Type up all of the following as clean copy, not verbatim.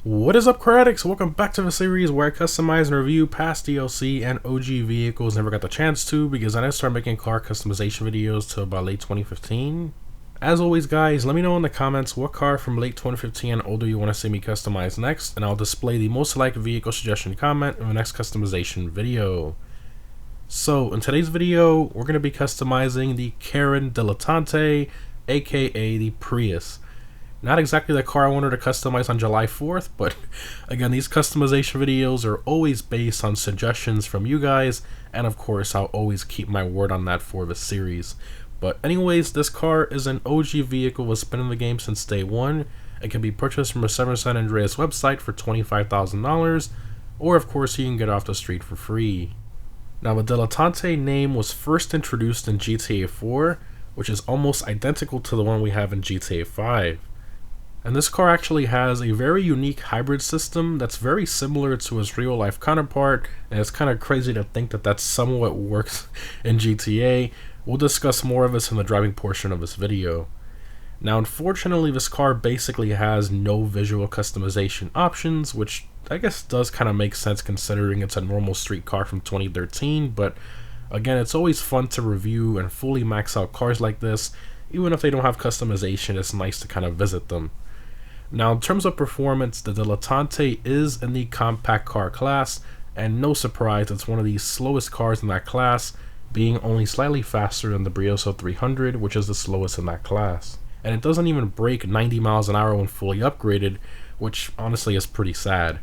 What is up, Critics? Welcome back to the series where I customize and review past DLC and OG vehicles. Never got the chance to because I didn't start making car customization videos till about late 2015. As always, guys, let me know in the comments what car from late 2015 and older you want to see me customize next, and I'll display the most liked vehicle suggestion comment in the next customization video. So, in today's video, we're going to be customizing the Karin Dilettante, aka the Prius. Not exactly the car I wanted to customize on July 4th, but again, these customization videos are always based on suggestions from you guys, and of course, I'll always keep my word on that for the series. But anyways, this car is an OG vehicle that's been in the game since day one. It can be purchased from a 7 San Andreas website for $25,000, or of course, you can get off the street for free. Now, the Dilettante name was first introduced in GTA 4, which is almost identical to the one we have in GTA 5. And this car actually has a very unique hybrid system that's very similar to its real life counterpart, and it's kind of crazy to think that that somewhat works in GTA. We'll discuss more of this in the driving portion of this video. Now, unfortunately, this car basically has no visual customization options, which I guess does kind of make sense considering it's a normal street car from 2013, but again, it's always fun to review and fully max out cars like this. Even if they don't have customization, it's nice to kind of visit them. Now, in terms of performance, the Dilettante is in the compact car class, and no surprise, it's one of the slowest cars in that class, being only slightly faster than the Prius 300, which is the slowest in that class. And it doesn't even break 90 miles an hour when fully upgraded, which honestly is pretty sad.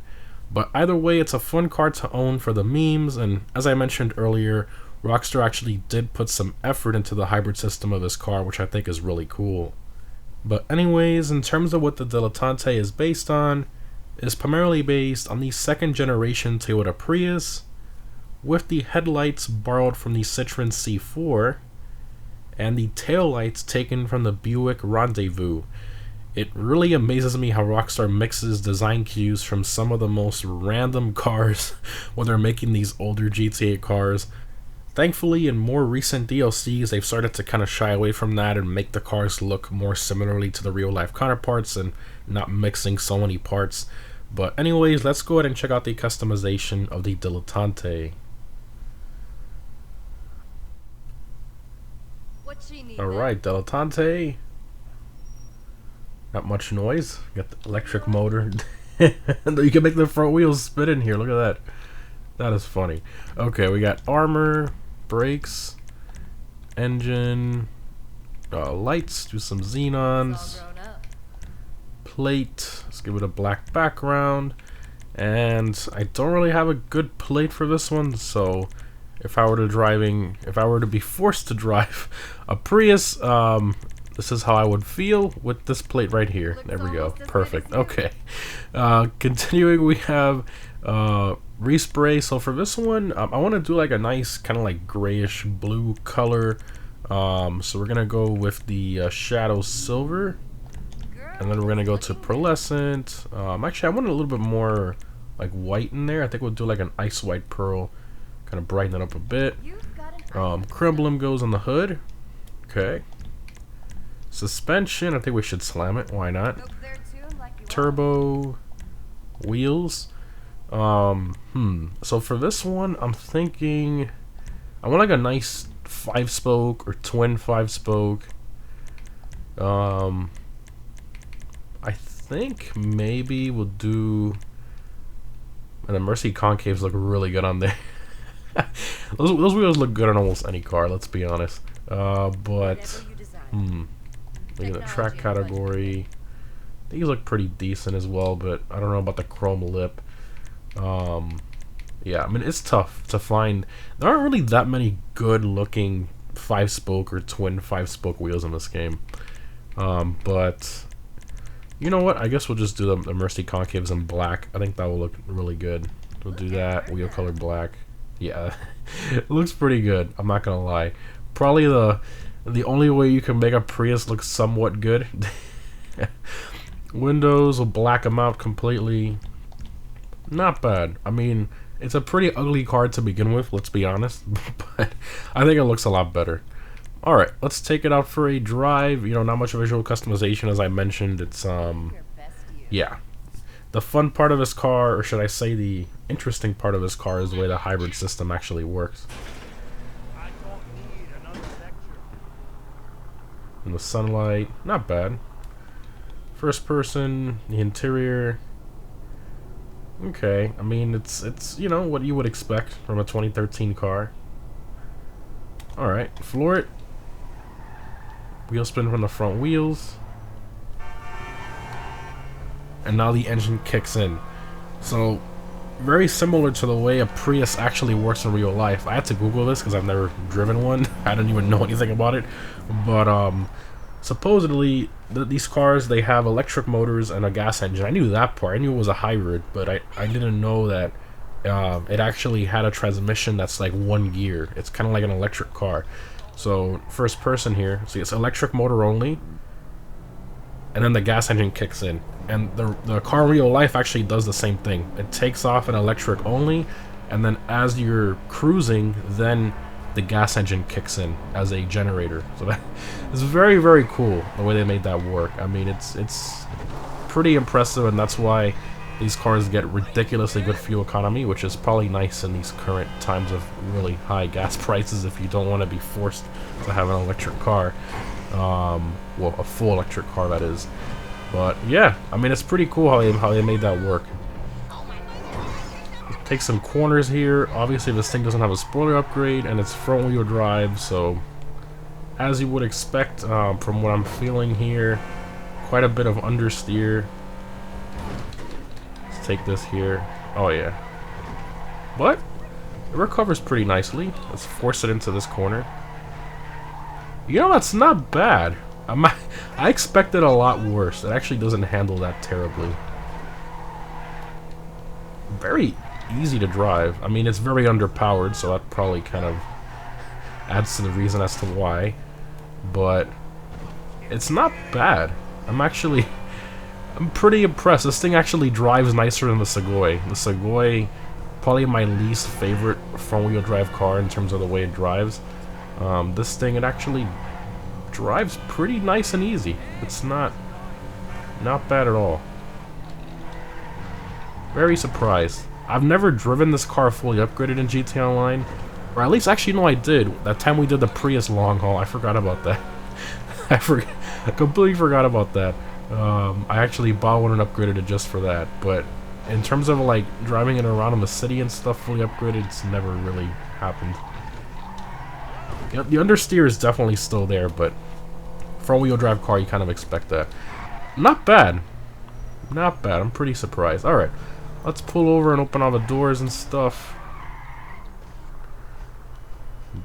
But either way, it's a fun car to own for the memes, and as I mentioned earlier, Rockstar actually did put some effort into the hybrid system of this car, which I think is really cool. But anyways, in terms of what the Dilettante is based on, it's primarily based on the second generation Toyota Prius, with the headlights borrowed from the Citroen C4, and the taillights taken from the Buick Rendezvous. It really amazes me how Rockstar mixes design cues from some of the most random cars when they're making these older GTA cars. Thankfully, in more recent DLCs, they've started to kind of shy away from that and make the cars look more similarly to the real-life counterparts and not mixing so many parts. But anyways, let's go ahead and check out the customization of the Dilettante. Alright, Dilettante. Not much noise. Got the electric motor. You can make the front wheels spin in here. Look at that. That is funny. Okay, we got armor, brakes, engine, lights, do some xenons, plate, let's give it a black background, and I don't really have a good plate for this one, so if I were to be forced to drive a Prius, this is how I would feel with this plate right here. There we go. Perfect. Okay. Continuing, we have respray. So for this one, I want to do like a nice kind of like grayish blue color. So we're gonna go with the shadow silver, and then we're gonna go to pearlescent. Actually, I want a little bit more like white in there. I think we'll do like an ice white pearl, kind of brighten it up a bit. Crimblem goes on the hood. Okay. Suspension, I think we should slam it. Why not? Turbo wheels. So for this one, I'm thinking I want like a nice 5-spoke or twin 5-spoke. I think maybe we'll do. And the Mercy concaves look really good on there. those wheels look good on almost any car. Let's be honest. But look at the track category. These look pretty decent as well, but I don't know about the chrome lip. Yeah, I mean, it's tough to find. There aren't really that many good looking 5-spoke or twin 5-spoke wheels in this game. But you know what? I guess we'll just do the Mercy concaves in black. I think that will look really good. We'll do that. Wheel color black. Yeah, it looks pretty good. I'm not gonna lie. Probably the only way you can make a Prius look somewhat good. Windows will black them out completely. Not bad. I mean, it's a pretty ugly car to begin with, let's be honest, but I think it looks a lot better. Alright, let's take it out for a drive. You know, not much visual customization, as I mentioned. It's, yeah. The fun part of this car, or should I say the interesting part of this car, is the way the hybrid system actually works. In the sunlight, not bad. First person, the interior. Okay, I mean it's you know what you would expect from a 2013 car. All right, floor it. Wheel spin from the front wheels. And now the engine kicks in. So, very similar to the way a Prius actually works in real life. I had to Google this because I've never driven one. I didn't even know anything about it. But supposedly, these cars, they have electric motors and a gas engine. I knew that part. I knew it was a hybrid, but I didn't know that it actually had a transmission that's like one gear. It's kind of like an electric car. So, first person here. See, it's electric motor only. And then the gas engine kicks in. And the car in real life actually does the same thing. It takes off an electric only, and then as you're cruising, then the gas engine kicks in as a generator. So that is very, very cool, the way they made that work. I mean, it's pretty impressive, and that's why these cars get ridiculously good fuel economy, which is probably nice in these current times of really high gas prices if you don't want to be forced to have an electric car. Well, a full electric car, that is. But yeah, I mean, it's pretty cool how they made that work. Take some corners here. Obviously, this thing doesn't have a spoiler upgrade, and it's front-wheel drive, so as you would expect, from what I'm feeling here, quite a bit of understeer. Let's take this here. Oh yeah, but it recovers pretty nicely. Let's force it into this corner. You know, that's not bad. I expected a lot worse. It actually doesn't handle that terribly. Very easy to drive. I mean, it's very underpowered, so that probably kind of adds to the reason as to why. But it's not bad. I'm pretty impressed. This thing actually drives nicer than the Sugoi. The Sugoi, probably my least favorite front-wheel drive car in terms of the way it drives. This thing, it actually drives pretty nice and easy. It's not bad at all. Very surprised. I've never driven this car fully upgraded in GT Online, or at least actually no, I did. That time we did the Prius long haul, I forgot about that. I completely forgot about that. I actually bought one and upgraded it just for that. But in terms of like driving it around in the city and stuff fully upgraded, it's never really happened. The understeer is definitely still there, but front-wheel drive car, you kind of expect that. Not bad. Not bad. I'm pretty surprised. Alright, let's pull over and open all the doors and stuff.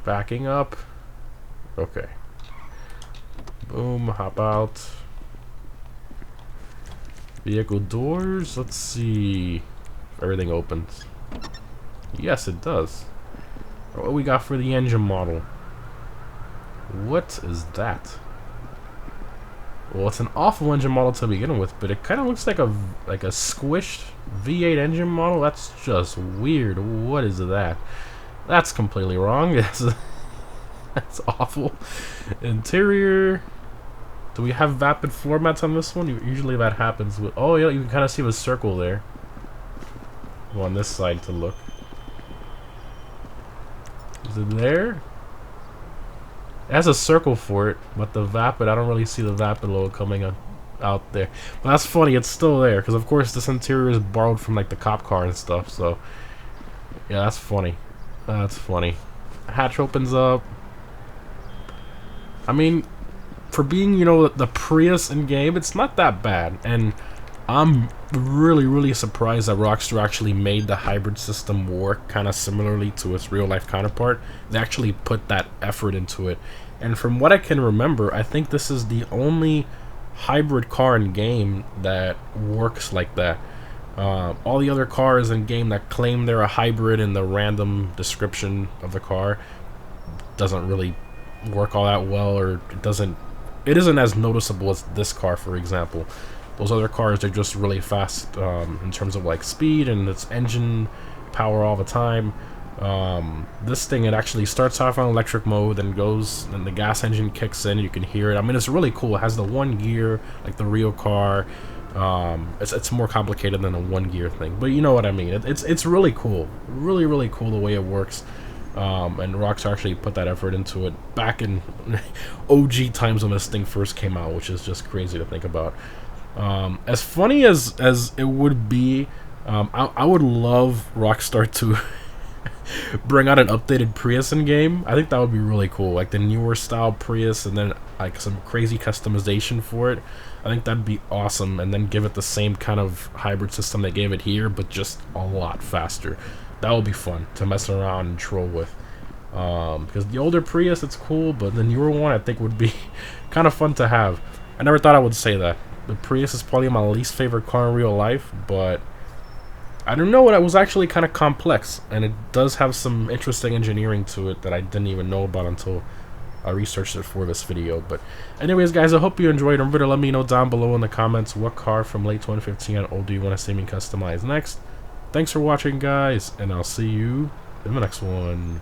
Backing up. Okay. Boom, hop out. Vehicle doors. Let's see if everything opens. Yes, it does. What we got for the engine model? What is that? Well, it's an awful engine model to begin with, but it kind of looks like a squished V8 engine model. That's just weird. What is that? That's completely wrong. That's awful. Interior. Do we have vapid floor mats on this one? Usually that happens with... Oh yeah, you can kind of see the circle there. Go on this side to look. Is it there? It has a circle for it, but the vapid, I don't really see the vapid logo coming out there. But that's funny, it's still there, because of course this interior is borrowed from like the cop car and stuff, so... Yeah, that's funny. That's funny. Hatch opens up. I mean, for being, you know, the Prius in game, it's not that bad. And I'm really, really surprised that Rockstar actually made the hybrid system work kind of similarly to its real-life counterpart. They actually put that effort into it. And from what I can remember, I think this is the only hybrid car in game that works like that. All the other cars in game that claim they're a hybrid in the random description of the car doesn't really work all that well, or it isn't as noticeable as this car, for example. Those other cars, they're just really fast in terms of like speed and its engine power all the time. This thing, it actually starts off on electric mode, then goes, and the gas engine kicks in. You can hear it. I mean, it's really cool. It has the one gear, like the real car. It's more complicated than a 1 gear thing, but you know what I mean. It's really cool, really cool the way it works. And Rockstar actually put that effort into it back in OG times when this thing first came out, which is just crazy to think about. As funny as it would be, I would love Rockstar to bring out an updated Prius in game. I think that would be really cool, like the newer style Prius, and then like some crazy customization for it. I think that'd be awesome, and then give it the same kind of hybrid system they gave it here, but just a lot faster. That would be fun to mess around and troll with. Because the older Prius, it's cool, but the newer one I think would be kind of fun to have. I never thought I would say that. The Prius is probably my least favorite car in real life, but I don't know, it was actually kind of complex, and it does have some interesting engineering to it that I didn't even know about until I researched it for this video. But anyways, guys, I hope you enjoyed. Remember to let me know down below in the comments what car from late 2015 and old do you want to see me customize next. Thanks for watching, guys, and I'll see you in the next one.